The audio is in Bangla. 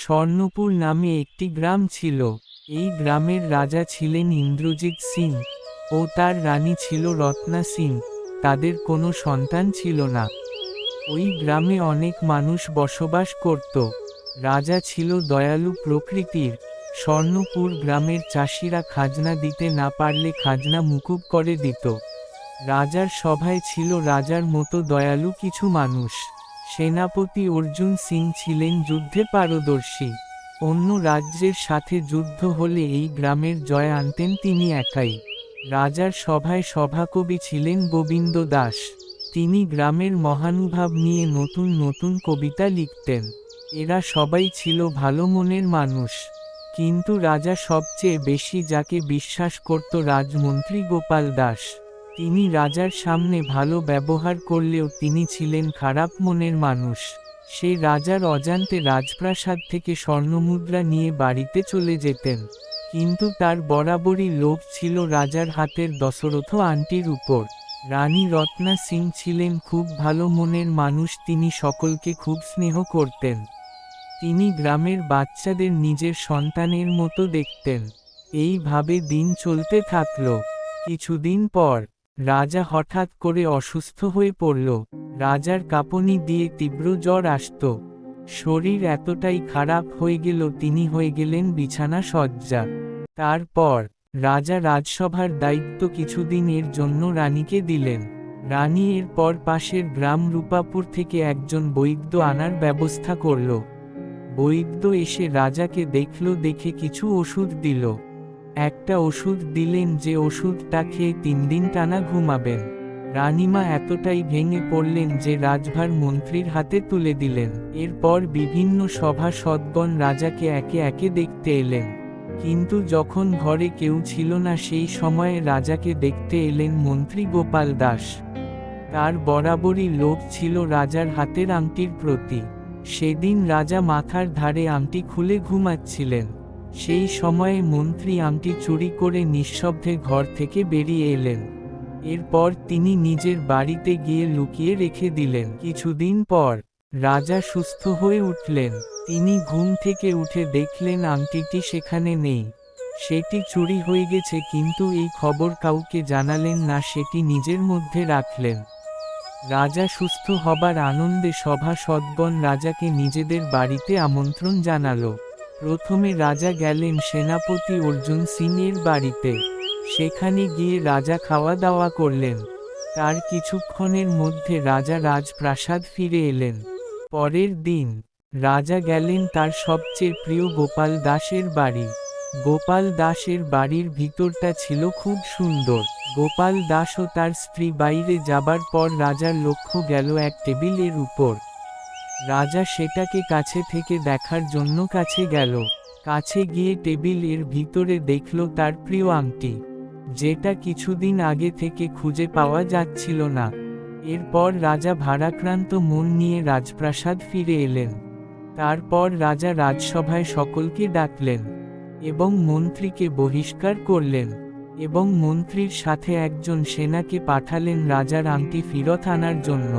স্বর্ণপুর নামে একটি গ্রাম ছিল। এই গ্রামের রাজা ছিলেন ইন্দ্রজিৎ সিং ও তার রানী ছিল রত্না সিং। তাদের কোনো সন্তান ছিল না। ওই গ্রামে অনেক মানুষ বসবাস করত। রাজা ছিল দয়ালু প্রকৃতির। স্বর্ণপুর গ্রামের চাষিরা খাজনা দিতে না পারলে খাজনা মুকুব করে দিত। রাজার সভায় ছিল রাজার মতো দয়ালু কিছু মানুষ। সেনাপতি অর্জুন সিং ছিলেন যুদ্ধে পারদর্শী। অন্য রাজ্যের সাথে যুদ্ধ হলে এই গ্রামের জয় আনতেন তিনি একাই। রাজার সভায় সভাকবি ছিলেন গোবিন্দ দাস। তিনি গ্রামের মহানুভাব নিয়ে নতুন নতুন কবিতা লিখতেন। এরা সবাই ছিল ভালো মনের মানুষ। কিন্তু রাজা সবচেয়ে বেশি যাকে বিশ্বাস করত রাজমন্ত্রী গোপাল দাস। তিনি রাজার সামনে ভালো ব্যবহার করলেও তিনি ছিলেন খারাপ মনের মানুষ। সে রাজার অজান্তে রাজপ্রাসাদ থেকে স্বর্ণমুদ্রা নিয়ে বাড়িতে চলে যেতেন। কিন্তু তার বরাবরই লোভ ছিল রাজার হাতের দশরথ আংটির উপর। রানী রত্না সিং ছিলেন খুব ভালো মনের মানুষ। তিনি সকলকে খুব স্নেহ করতেন। তিনি গ্রামের বাচ্চাদের নিজের সন্তানের মতো দেখতেন। এইভাবে দিন চলতে থাকল। কিছুদিন পর রাজা হঠাৎ করে অসুস্থ হয়ে পড়ল। রাজার কাঁপুনি দিয়ে তীব্র জ্বর আসত। শরীর এতটাই খারাপ হয়ে গেল তিনি হয়ে গেলেন বিছানা শয্যা। তারপর রাজা রাজসভার দায়িত্ব কিছুদিন এর জন্য রানীকে দিলেন। রানী এরপর পাশের গ্রাম রূপাপুর থেকে একজন বৈদ্য আনার ব্যবস্থা করল। বৈদ্য এসে রাজাকে দেখল, দেখে কিছু ওষুধ দিল। একটা ওষুধ দিলেন যে ওষুধটা খেয়ে 3 দিন টানা ঘুমাবেন। রানীমা এতটাই ভেঙে পড়লেন যে রাজভার মন্ত্রীর হাতে তুলে দিলেন। এরপর বিভিন্ন সভাসদগণ রাজাকে একে একে দেখতে এলেন। কিন্তু যখন ঘরে কেউ ছিল না সেই সময়ে রাজাকে দেখতে এলেন মন্ত্রী গোপাল দাস। তার বরাবরই লোভ ছিল রাজার হাতের আংটির প্রতি। সেদিন রাজা মাথার ধারে আংটি খুলে ঘুমাচ্ছিলেন। সেই সময়ে মন্ত্রী আংটি চুরি করে নিঃশব্দে ঘর থেকে বেরিয়ে এলেন। এরপর তিনি নিজের বাড়িতে গিয়ে লুকিয়ে রেখে দিলেন। কিছুদিন পর রাজা সুস্থ হয়ে উঠলেন। তিনি ঘুম থেকে উঠে দেখলেন আংটিটি সেখানে নেই। সেটি চুরি হয়ে গেছে, কিন্তু এই খবর কাউকে জানালেন না, সেটি নিজের মধ্যে রাখলেন। রাজা সুস্থ হবার আনন্দে সভাসদগণ রাজাকে নিজেদের বাড়িতে আমন্ত্রণ জানালো। প্রথমে রাজা গেলেন সেনাপতি অর্জুন সিং এর বাড়িতে। সেখানে গিয়ে রাজা খাওয়া দাওয়া করলেন। তার কিছুক্ষণের মধ্যে রাজা রাজপ্রাসাদ ফিরে এলেন। পরের দিন রাজা গেলেন তার সবচেয়ে প্রিয় গোপাল দাসের বাড়ি। গোপাল দাসের বাড়ির ভিতরটা ছিল খুব সুন্দর। গোপাল দাস ও তার স্ত্রী বাইরে যাবার পর রাজার লক্ষ্য গেল এক টেবিলের উপর। রাজা সেটাকে কাছে থেকে দেখার জন্য কাছে গেল। কাছে গিয়ে টেবিল এর ভিতরে দেখল তার প্রিয় আংটি, যেটা কিছুদিন আগে থেকে খুঁজে পাওয়া যাচ্ছিল না। এরপর রাজা ভারাক্রান্ত মন নিয়ে রাজপ্রাসাদ ফিরে এলেন। তারপর রাজা রাজসভায় সকলকে ডাকলেন এবং মন্ত্রীকে বহিষ্কার করলেন এবং মন্ত্রীর সাথে একজন সেনাকে পাঠালেন রাজার আংটি ফেরত আনার জন্য।